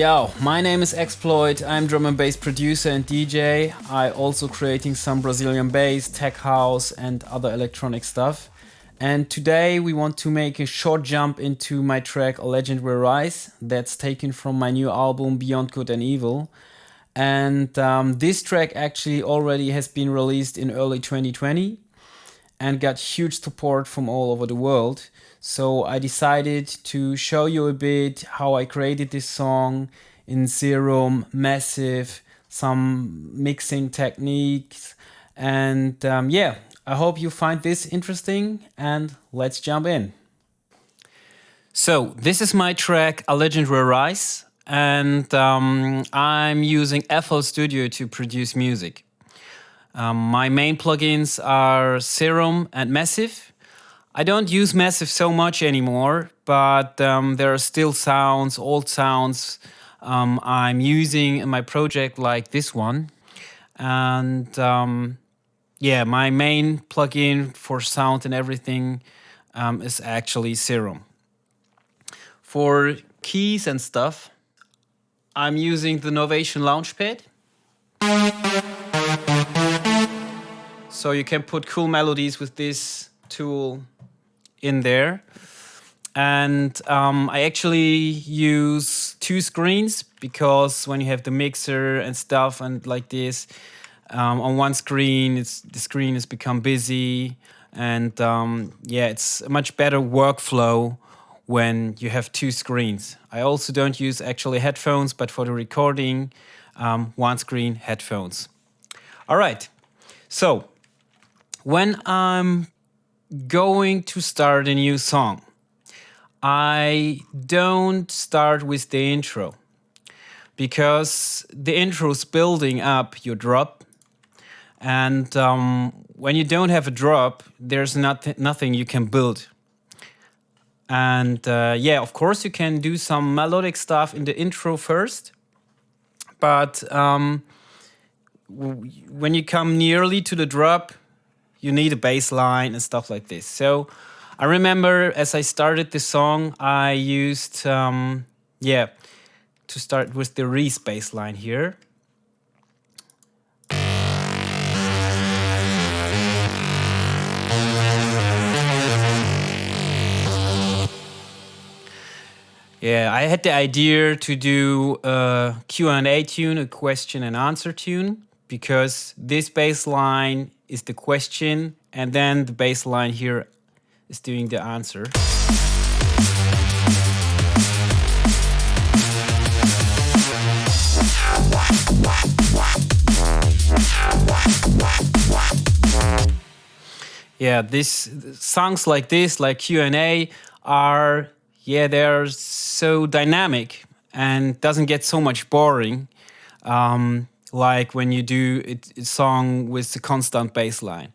Yo, my name is Exploid. I'm drum and bass producer and DJ. I also creating some Brazilian bass, tech house and other electronic stuff. And today we want to make a short jump into my track A Legend Will Rise. That's taken from my new album Beyond Good and Evil. And this track actually already has been released in early 2020 and got huge support from all over the world. So I decided to show you a bit how I created this song in Serum, Massive, some mixing techniques. And yeah, I hope you find this interesting and let's jump in. So this is my track A Legend Will Rise, and I'm using FL Studio to produce music. My main plugins are Serum and Massive. I don't use Massive so much anymore, but there are still sounds, old sounds I'm using in my project like this one. And yeah, my main plugin for sound and everything is actually Serum. For keys and stuff, I'm using the Novation Launchpad. So you can put cool melodies with this tool in there. And I actually use two screens because when you have the mixer and stuff and like this, on one screen, the screen has become busy. And yeah, it's a much better workflow when you have two screens. I also don't use actually headphones, but for the recording, one screen headphones. All right, so when I'm going to start a new song, I don't start with the intro because the intro is building up your drop, and when you don't have a drop, there's nothing you can build. And yeah, of course you can do some melodic stuff in the intro first, but when you come nearly to the drop, you need a bass line and stuff like this. So I remember as I started this song, I used, yeah, to start with the Reese Bassline here. Yeah, I had the idea to do a Q&A tune, a question and answer tune, because this bass line is the question, and then the bass line here is doing the answer. Yeah, this songs like this, like Q&A, are, yeah, they're so dynamic and doesn't get so much boring. Like when you do a song with the constant bass line.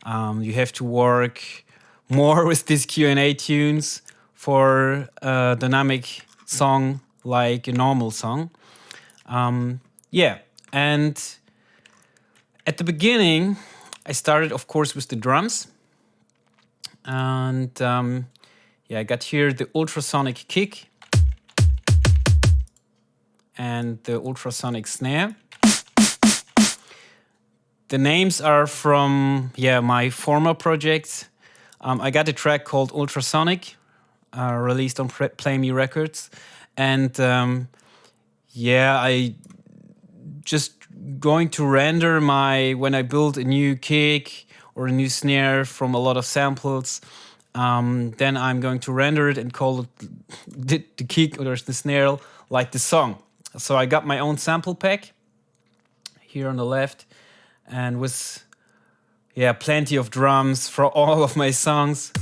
You have to work more with these Q&A tunes for a dynamic song like a normal song. Yeah, and at the beginning, I started, of course, with the drums. And yeah, I got here the ultrasonic kick and the ultrasonic snare. The names are from, yeah, my former projects. I got a track called Ultrasonic, released on Play Me Records. And yeah, I just going to render when I build a new kick or a new snare from a lot of samples, then I'm going to render it and call it the kick or the snare like the song. So I got my own sample pack here on the left. And with, yeah, plenty of drums for all of my songs.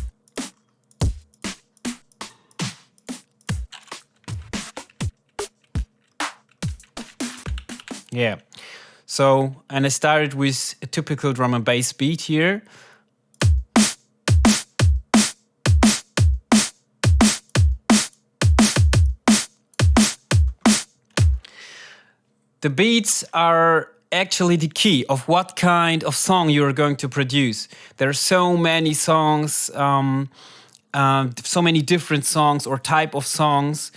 Yeah, so, and I started with a typical drum and bass beat here. The beats are actually the key of what kind of song you're going to produce. There are so many songs, so many different songs or type of songs,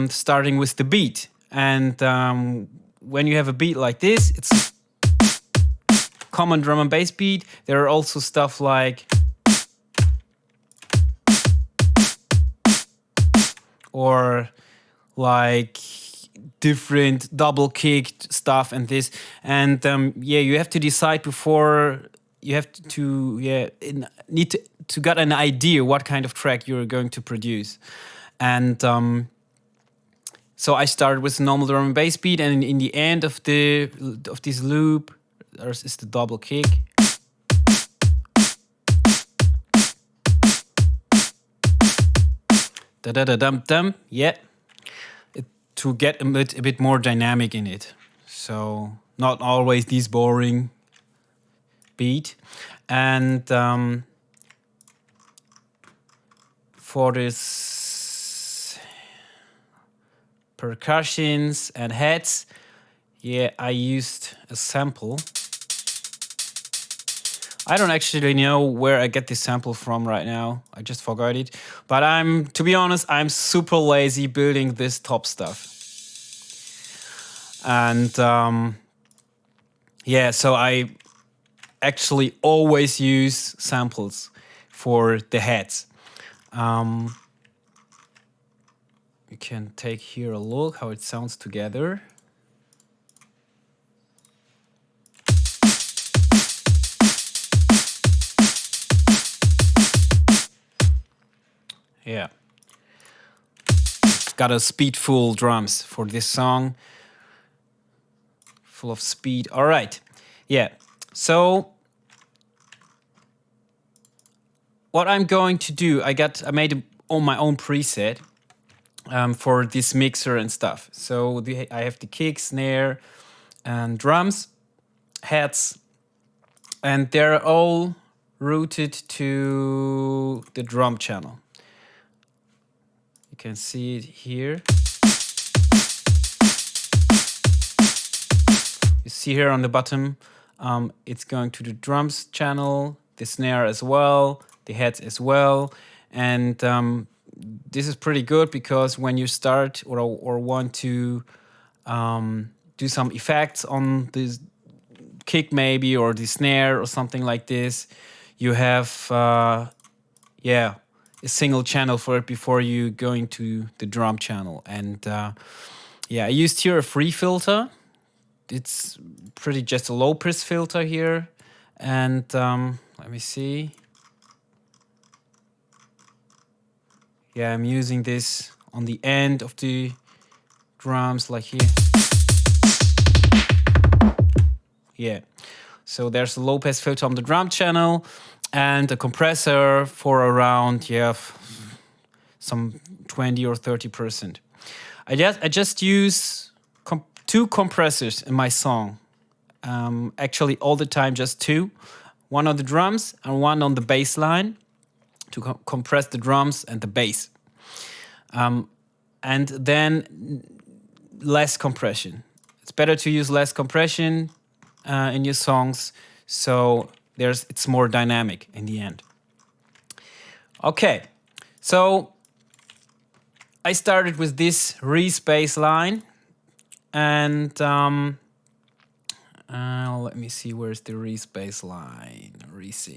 starting with the beat. And when you have a beat like this, it's common drum and bass beat. There are also stuff like or like different double kicked stuff and this. And yeah, you have to decide before you have to need to get an idea what kind of track you're going to produce. And so I started with normal drum and bass beat, and in the end of this loop, there is the double kick. Da da da dum dum. Yeah, to get a bit more dynamic in it. So not always this boring beat. And for this percussions and heads, yeah, I used a sample. I don't actually know where I get this sample from right now. I just forgot it. But to be honest, I'm super lazy building this top stuff. And yeah, so I actually always use samples for the heads. You can take here a look how it sounds together. Yeah. Got a speedful drums for this song. Full of speed. All right. Yeah. So what I'm going to do, I made my own preset for this mixer and stuff. So I have the kick, snare, and drums, heads, and they're all routed to the drum channel. You can see it here. You see here on the bottom, it's going to the drums channel, the snare as well, the heads as well. And this is pretty good because when you start or want to do some effects on this kick maybe or the snare or something like this, you have a single channel for it before you go into the drum channel. And yeah, I used here a free filter. It's pretty just a low press filter here. And let me see. Yeah, I'm using this on the end of the drums like here. Yeah, so there's a low pass filter on the drum channel and a compressor for around, some 20 or 30%. I just use two compressors in my song. Actually, all the time, just two. One on the drums and one on the bass line to compress the drums and the bass. And then less compression. It's better to use less compression in your songs, so it's more dynamic in the end. Okay, so I started with this Reese Bassline, and let me see, where's the Reese Bassline? Reese.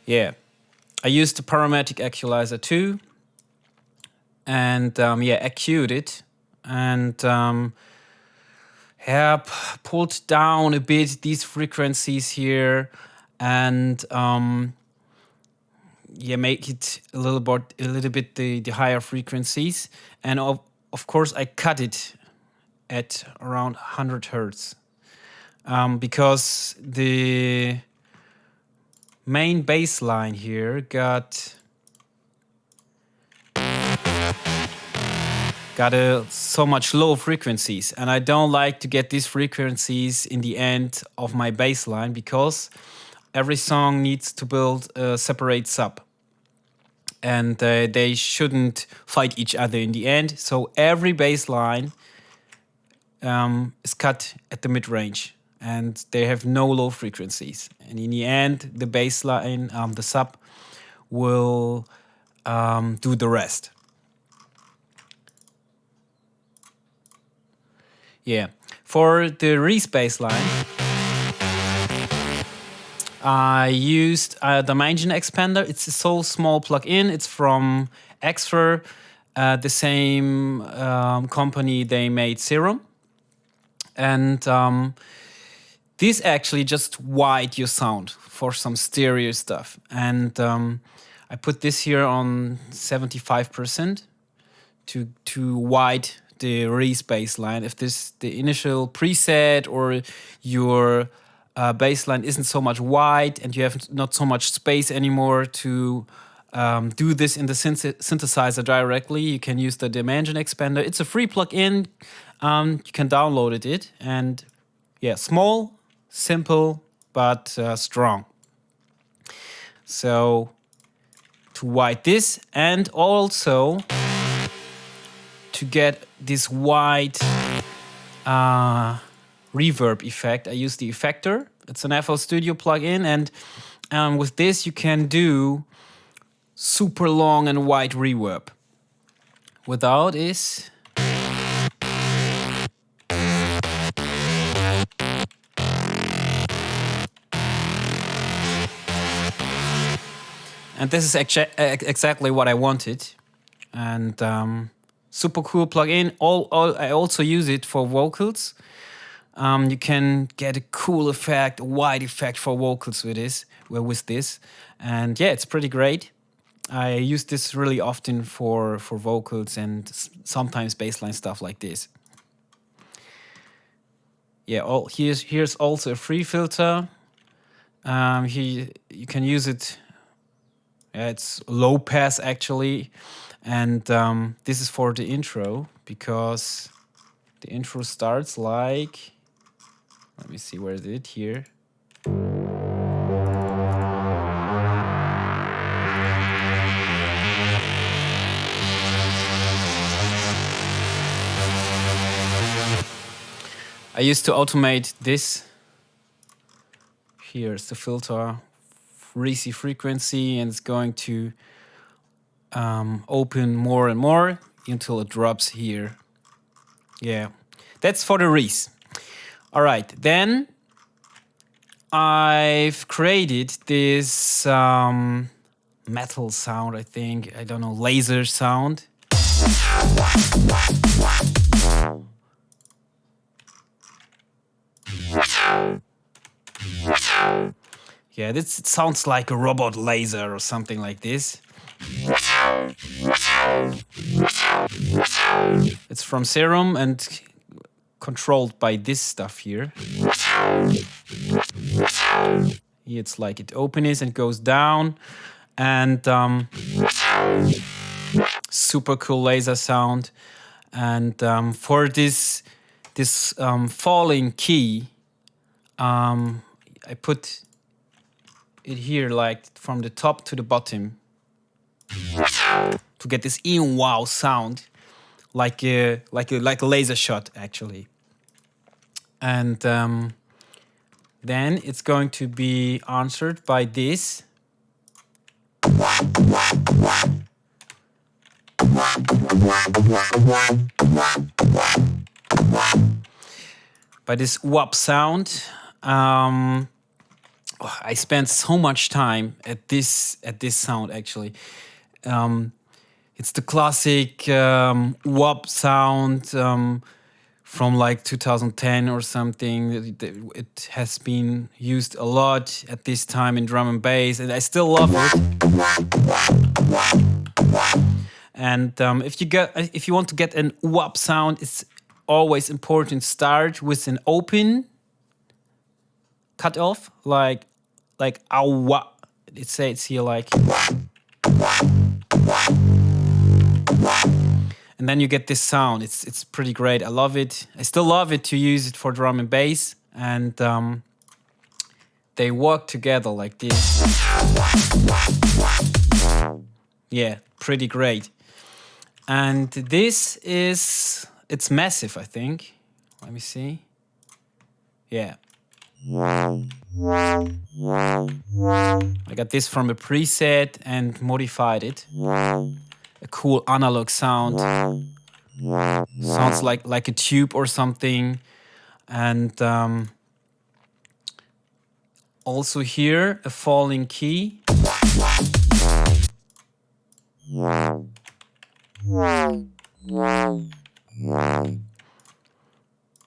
Yeah, I used the Parametric Equalizer too, and EQ'd it, and pulled down a bit these frequencies here, and make it a little bit the higher frequencies, and of course I cut it at around 100 hertz, because the main bass line here got so much low frequencies, and I don't like to get these frequencies in the end of my bass line because every song needs to build a separate sub, and they shouldn't fight each other in the end. So every bass line is cut at the mid range, and they have no low frequencies. And in the end, the bass line, the sub, will do the rest. Yeah, for the Reese Bassline, I used the Dimension Expander. It's a so small plugin. It's from Xfer, the same company they made Serum. And this actually just wide your sound for some stereo stuff. And I put this here on 75% to wide the Reese bassline. If this the initial preset or your bassline isn't so much wide and you have not so much space anymore to do this in the synthesizer directly, you can use the Dimension Expander. It's a free plugin. You can download it, and yeah, small, simple, but strong. So to wide this, and also to get this wide reverb effect, I use the Effector. It's an FL Studio plugin, and with this you can do super long and wide reverb. Without is and this is exactly what I wanted. And super cool plugin. I also use it for vocals. You can get a cool effect, a wide effect for vocals with this. And yeah, it's pretty great. I use this really often for vocals and sometimes bassline stuff like this. Yeah, here's also a free filter. You can use it. Yeah, it's low pass actually, and this is for the intro, because the intro starts like, let me see, where is it here? I used to automate this. Here's the filter, Reese frequency, and it's going to open more and more until it drops here. Yeah, that's for the Reese. All right, then I've created this metal sound, I think. I don't know, laser sound. Yeah, it sounds like a robot laser or something like this. It's from Serum and controlled by this stuff here. It's like it opens and goes down, and super cool laser sound. And for this falling key, I put it here like from the top to the bottom to get this wow sound, like a laser shot actually. And then it's going to be answered by this. By this whop sound. I spent so much time at this sound actually. It's the classic whop sound from like 2010 or something. It has been used a lot at this time in drum and bass, and I still love it. And if you want to get an whop sound, it's always important to start with an open cutoff, like awa. It says here like, and then you get this sound. It's pretty great. I love it. I still love it to use it for drum and bass, and they work together like this. Yeah, pretty great. And this it's massive, I think. Let me see. Yeah, I got this from a preset and modified it. A cool analog sound. Sounds like a tube or something. And also here, a falling key.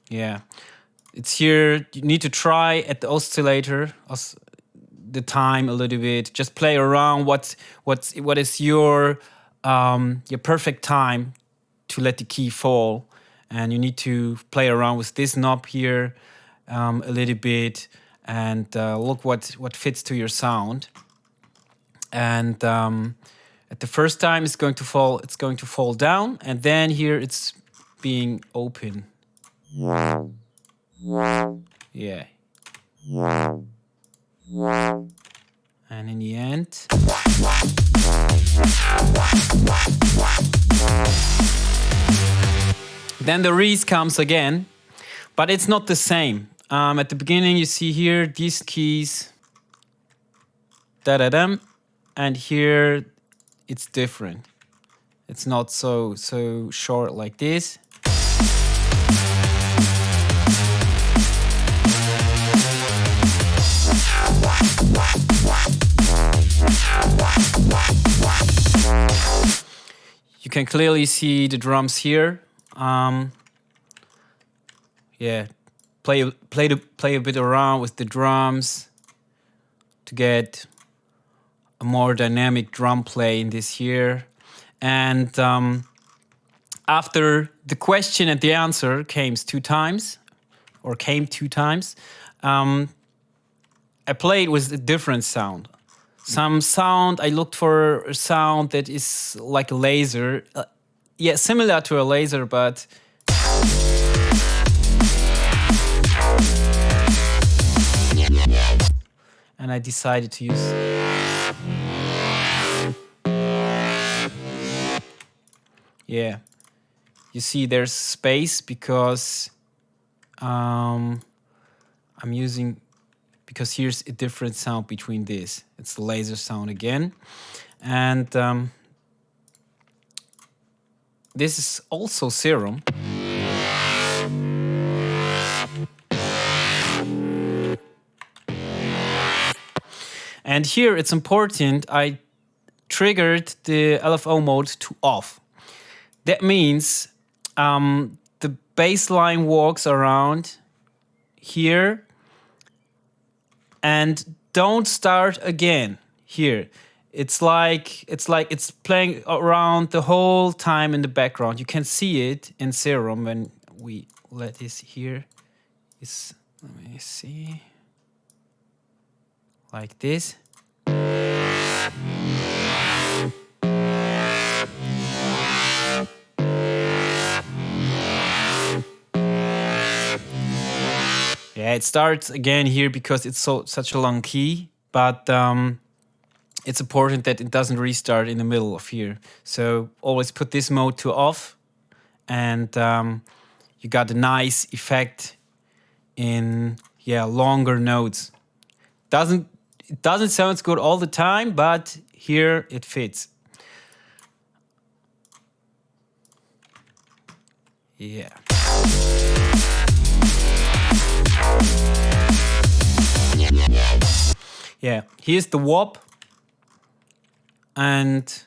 Yeah, it's here. You need to try at the oscillator the time a little bit. Just play around. What is your perfect time to let the key fall, and you need to play around with this knob here a little bit and look what fits to your sound. And at the first time it's going to fall. It's going to fall down, and then here it's being open. Yeah. And in the end. Then the Reese comes again, but it's not the same. At the beginning you see here these keys, da-da-dum, and here it's different. It's not so short like this. You can clearly see the drums here. Yeah, play a bit around with the drums to get a more dynamic drum play in this here. And after the question and the answer came two times, I played with a different sound. Some sound, I looked for a sound that is like a laser. Yeah, similar to a laser, but... And I decided to use... Yeah. You see there's space because because here's a different sound between this. It's the laser sound again. And this is also Serum. And here it's important, I triggered the LFO mode to off. That means the bass line walks around here and don't start again here. It's like it's playing around the whole time in the background. You can see it in Serum when we let this here. Let me see. Like this. Yeah, it starts again here because it's such a long key, but it's important that it doesn't restart in the middle of here. So always put this mode to off, and you got a nice effect in longer notes. It doesn't sound good all the time, but here it fits. Yeah. Yeah, here's the wop, and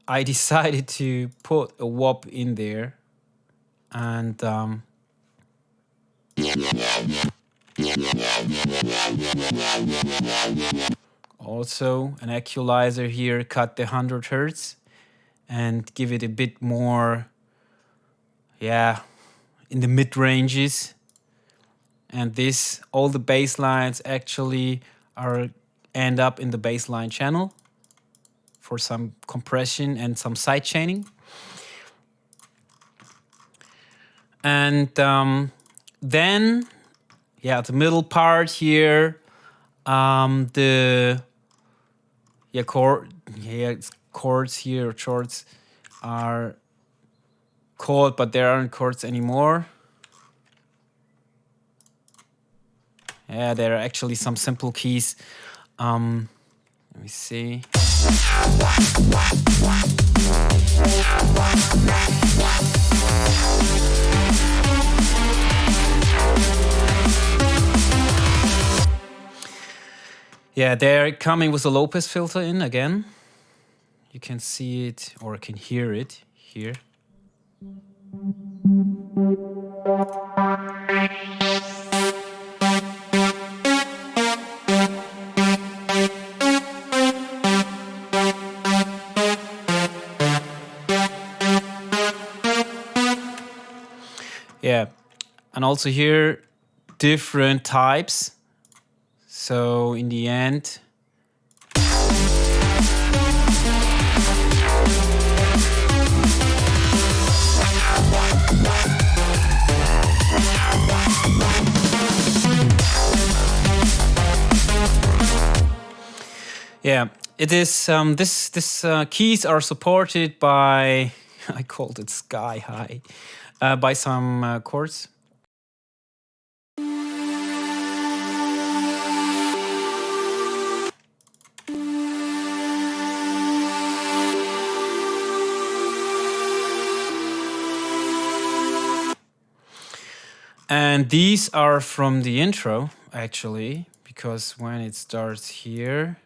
I decided to put a wop in there, and also an equalizer here, cut the 100 Hertz and give it a bit more, in the mid ranges. And this, all the bass lines actually end up in the bassline channel for some compression and some sidechaining. And then, the middle part here, chords here, chords are called, but there aren't chords anymore. Yeah, there are actually some simple keys. Let me see. Yeah, they're coming with a low pass filter in again. You can see it or can hear it here. Yeah, and also here different types. So in the end, yeah, it is. This keys are supported by I called it sky high by some chords. And these are from the intro, actually, because when it starts here.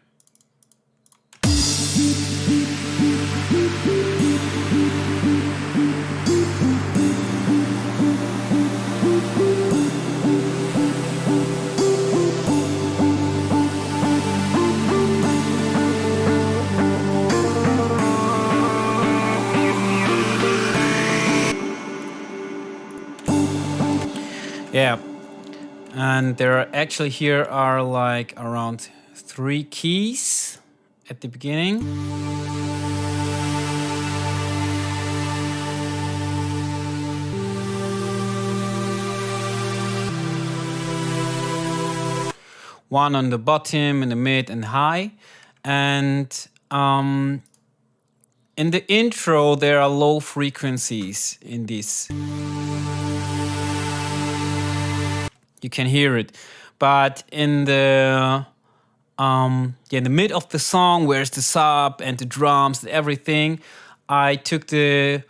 Yeah, and there are actually here are like around 3 keys at the beginning. One on the bottom, in the mid, and high. And in the intro, there are low frequencies in this. You can hear it, but in the in the mid of the song, where's the sub and the drums and everything, I took the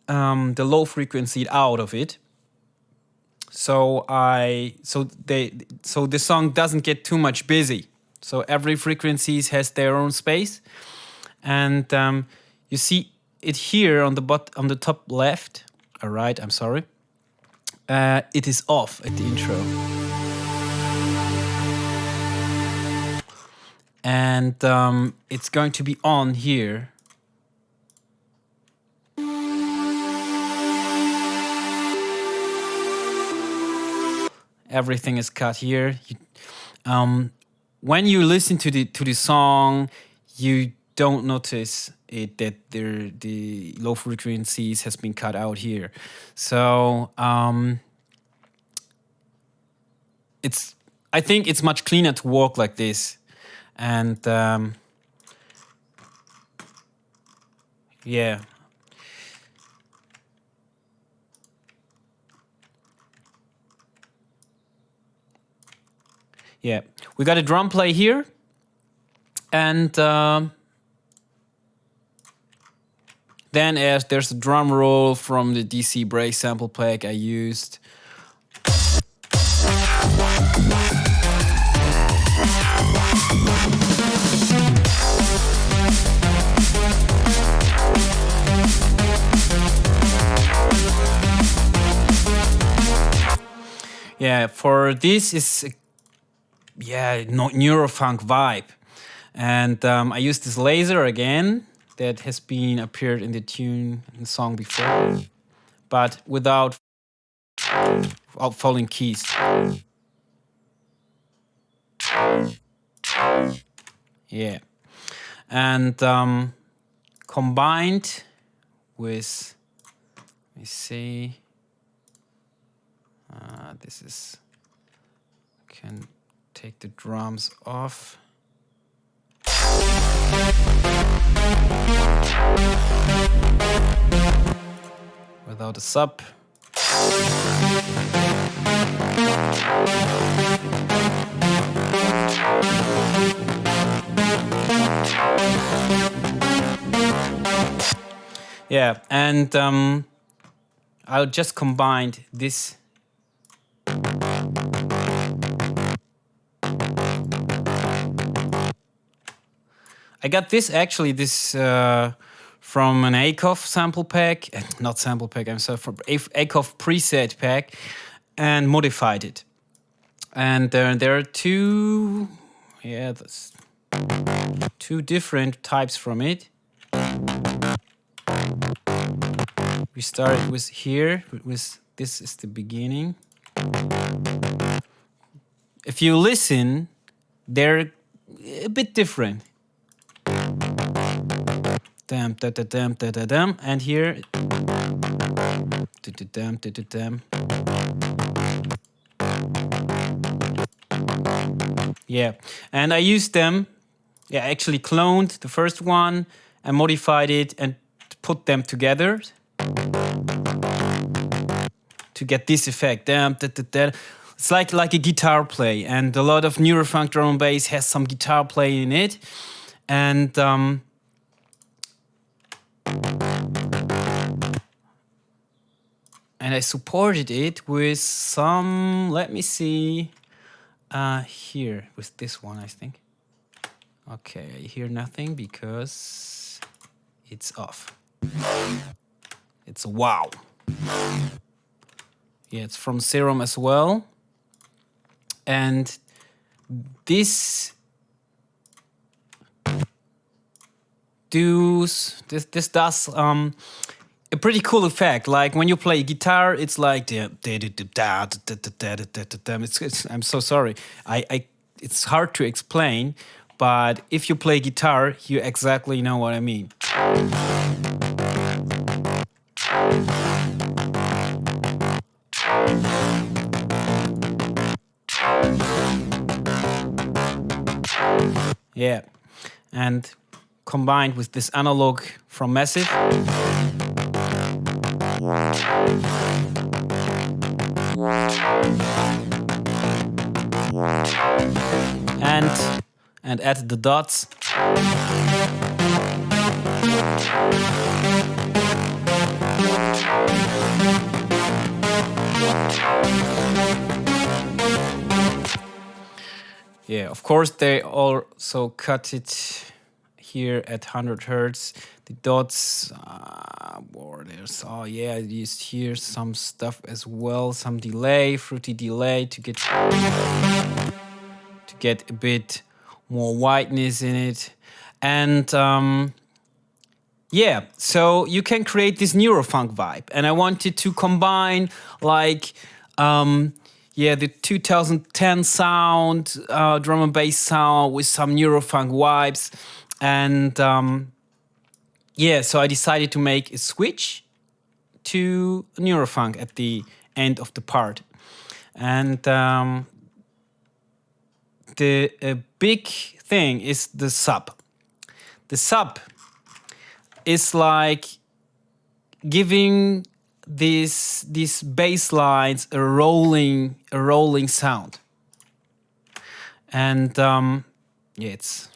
low frequency out of it. So the song doesn't get too much busy. So every frequencies has their own space, and you see it here on the top left. All right, I'm sorry. It is off at the intro. And it's going to be on here. Everything is cut here. When you listen to the song, you don't notice it that the low frequencies has been cut out here. So I think it's much cleaner to walk like this, and yeah. Yeah, we got a drum play here, and then as there's a drum roll from the DC Break sample pack I used. Yeah, for this is Neurofunk vibe, and I used this laser again that has been appeared in the tune in the song before, but without falling keys. Yeah, and combined with, let me see, this is, can take the drums off. Without a sub. Yeah, and I'll just combine this. I got this from an Akoff sample pack, not sample pack, I'm sorry, from Akoff preset pack, and modified it. And there are two different types from it. We started with here, this is the beginning. If you listen, they're a bit different. Dam, da da dam, da da dam, and here, da da dam, da da dam. Yeah, and I used them. Yeah, I actually cloned the first one and modified it and put them together to get this effect. Dam, da da da. It's like a guitar play, and a lot of Neurofunk drum and bass has some guitar play in it, and I supported it with some, let me see, here, with this one, I think. Okay, I hear nothing because it's off. It's a wow. Yeah, it's from Serum as well. And this does a pretty cool effect. Like when you play guitar, it's like I'm so sorry. It's hard to explain, but if you play guitar, you exactly know what I mean. Yeah, and combined with this analog from Massive. And add the dots. Yeah, of course they also cut it here at 100 Hertz. The dots, I used here some stuff as well, some delay, fruity delay to get a bit more whiteness in it. And yeah, so you can create this Neurofunk vibe. And I wanted to combine like the 2010 sound, drum and bass sound with some Neurofunk vibes. And so I decided to make a switch to Neurofunk at the end of the part. And the big thing is the sub. The sub is like giving these bass lines a rolling sound. And it's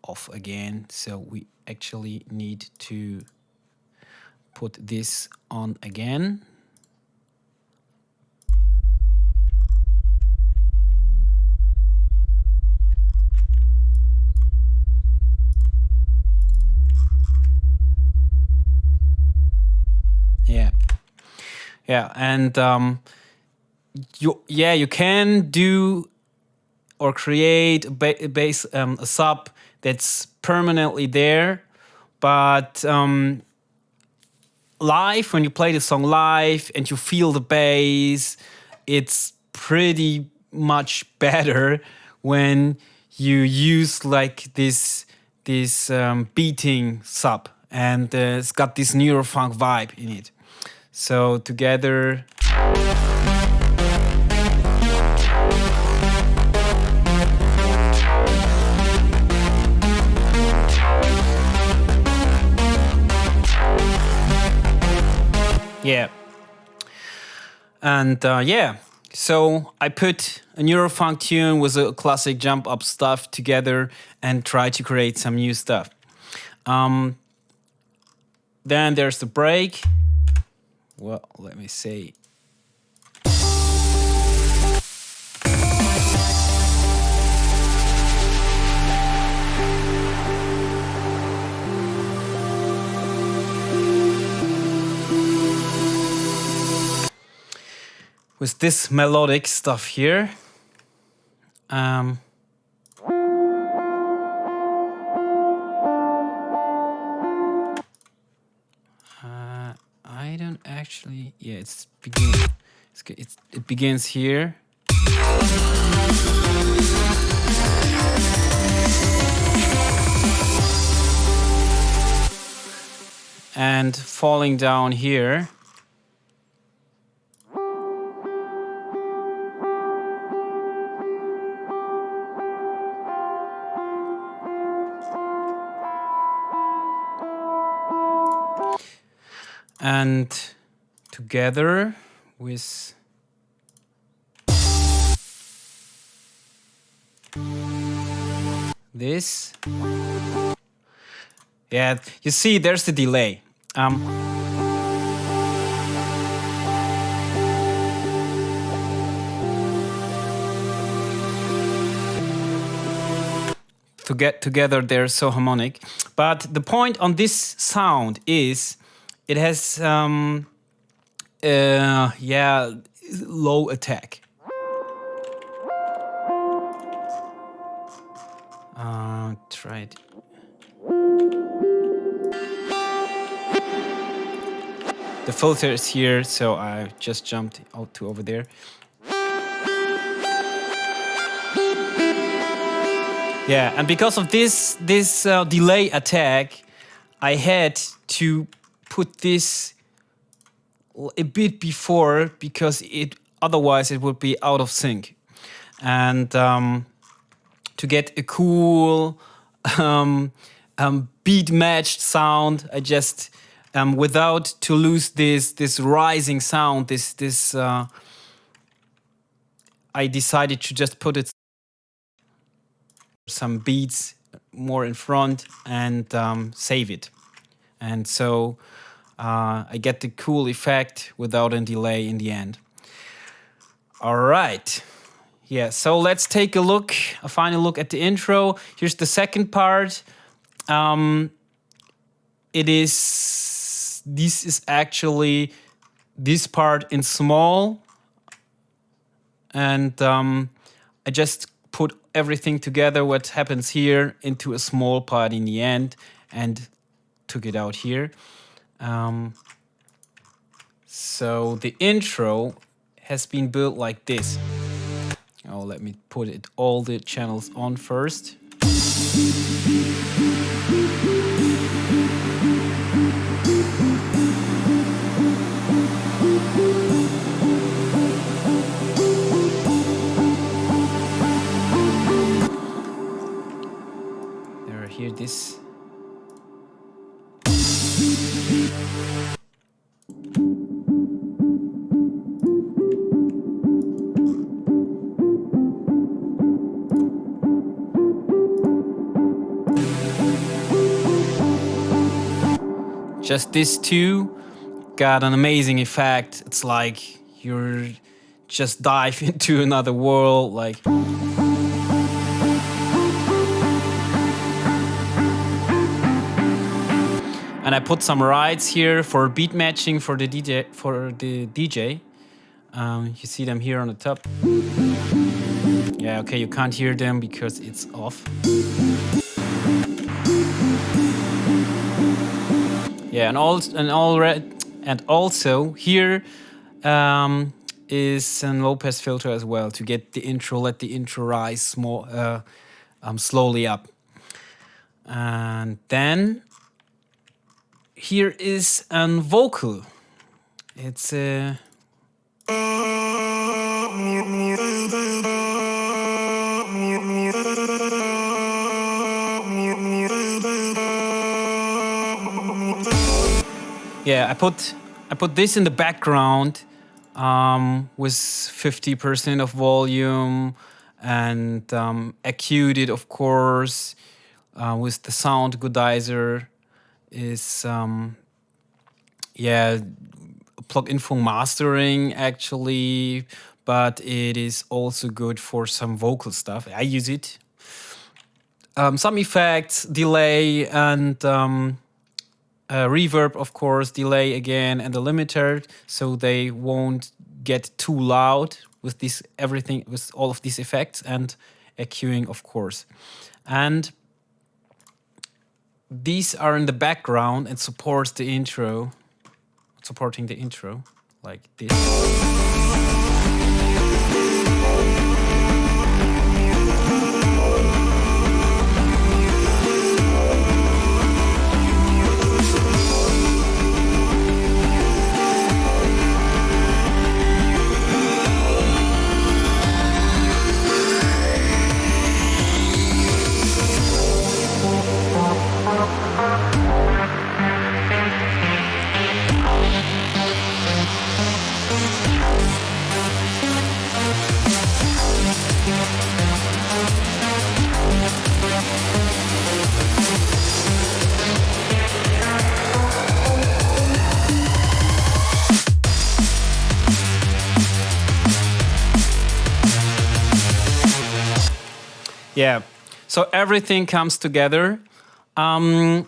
off again, so we actually need to put this on again. Yeah, and you can do or create a sub that's permanently there, but live, when you play the song live and you feel the bass, it's pretty much better when you use like this beating sub, and it's got this Neurofunk vibe in it. So together. Yeah. And So I put a Neurofunk tune with a classic jump up stuff together and try to create some new stuff. Then there's the break. Well, let me say. With this melodic stuff here. I don't actually. Yeah, it begins here. And falling down here. And together with this. Yeah, you see, there's the delay. To get together, they're so harmonic. But the point on this sound is it has, low attack. Try it. The filter is here, so I just jumped out to over there. Yeah, and because of this delay attack, I had to put this a bit before because otherwise it would be out of sync. And to get a cool beat matched sound, I just without to lose this rising sound, I decided to just put it some beats more in front and save it. And so I get the cool effect without a delay in the end. All right. Yeah, so let's take a final look at the intro. Here's the second part. This is actually this part in small. And I just put everything together, what happens here, into a small part in the end and took it out here. So the intro has been built like this. Oh, let me put all the channels on first. There, hear this. Just these two got an amazing effect. It's like you're just dive into another world, like. And I put some rides here for beat matching for the DJ. You see them here on the top. Yeah, okay, you can't hear them because it's off. Yeah, and also here is a low pass filter as well to get the intro. Let the intro rise slowly up, and then here is a vocal. It's a. Yeah, I put this in the background with 50% of volume, and EQ'd it, of course, with the sound godizer. Is plug-in for mastering actually, but it is also good for some vocal stuff. I use it. Some effects, delay, and reverb, of course, delay again, and a limiter, so they won't get too loud with this everything, with all of these effects, and EQing, of course. And these are in the background and supporting the intro, like this. Yeah, so everything comes together. For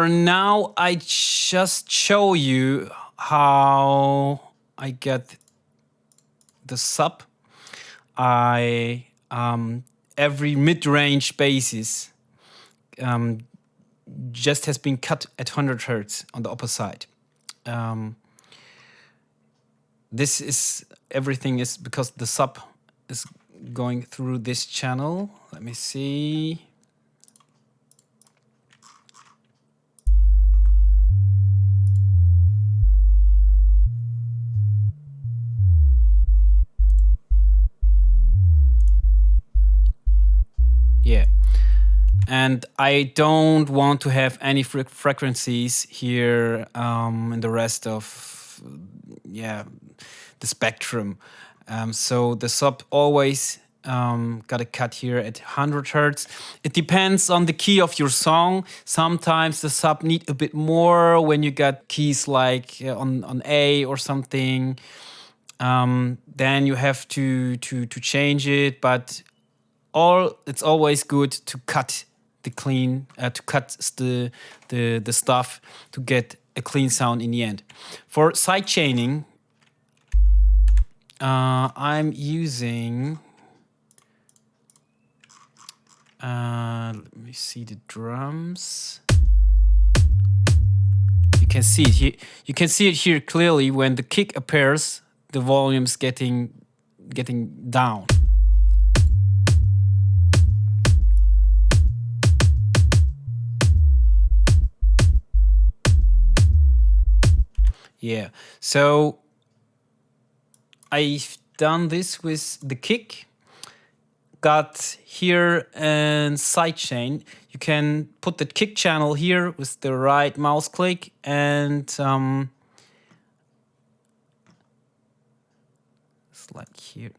now, I just show you how I get the sub. Every mid-range basses just has been cut at 100 hertz on the upper side. This is everything is because the sub is going through this channel. Let me see. Yeah. And I don't want to have any frequencies here in the rest of the spectrum. So the sub always got a cut here at 100 hertz. It depends on the key of your song. Sometimes the sub need a bit more when you got keys like on A or something. Then you have to change it, but it's always good to cut the clean, to cut the stuff to get a clean sound in the end. For sidechaining, I'm using. Let me see the drums. You can see it here. You can see it here clearly when the kick appears. The volume's getting down. Yeah, so I've done this with the kick. Got here and sidechain. You can put the kick channel here with the right mouse click and it's like here.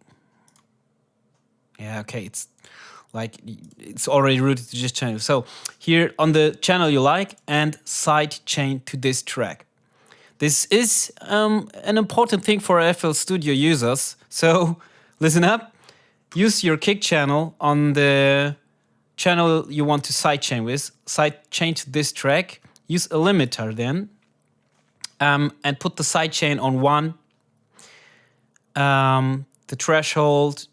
Yeah, okay, it's like it's already routed to this channel. So here on the channel you like and sidechain to this track. This is an important thing for FL Studio users. So listen up. Use your kick channel on the channel you want to sidechain with. Sidechain to this track. Use a limiter then. And put the sidechain on 1. The threshold.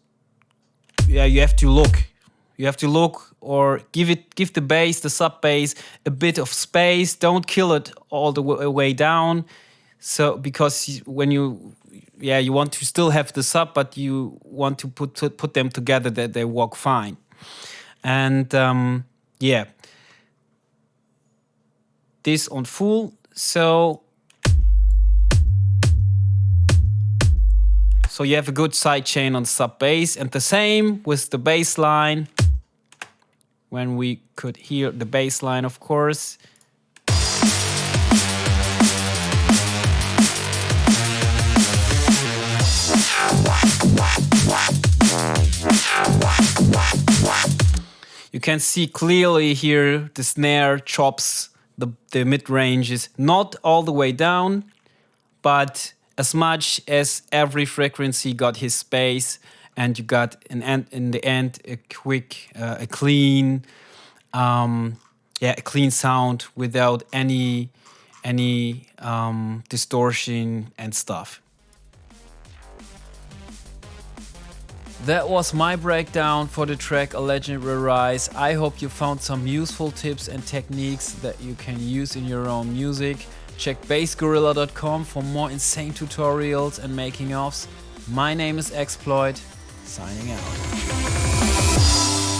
Yeah, you have to look. You have to look or give the bass, the sub bass, a bit of space. Don't kill it all the way down. So because when you want to still have the sub, but you want to put them together that they work fine. And this on full. So you have a good side chain on sub bass, and the same with the bass line. When we could hear the bass line, of course. can see clearly here the snare chops the mid ranges not all the way down, but as much as every frequency got his space, and you got in the end a quick, a clean sound without any distortion and stuff. That was my breakdown for the track A Legend Will Rise. I hope you found some useful tips and techniques that you can use in your own music. Check BassGorilla.com for more insane tutorials and making-ofs. My name is Exploid, signing out.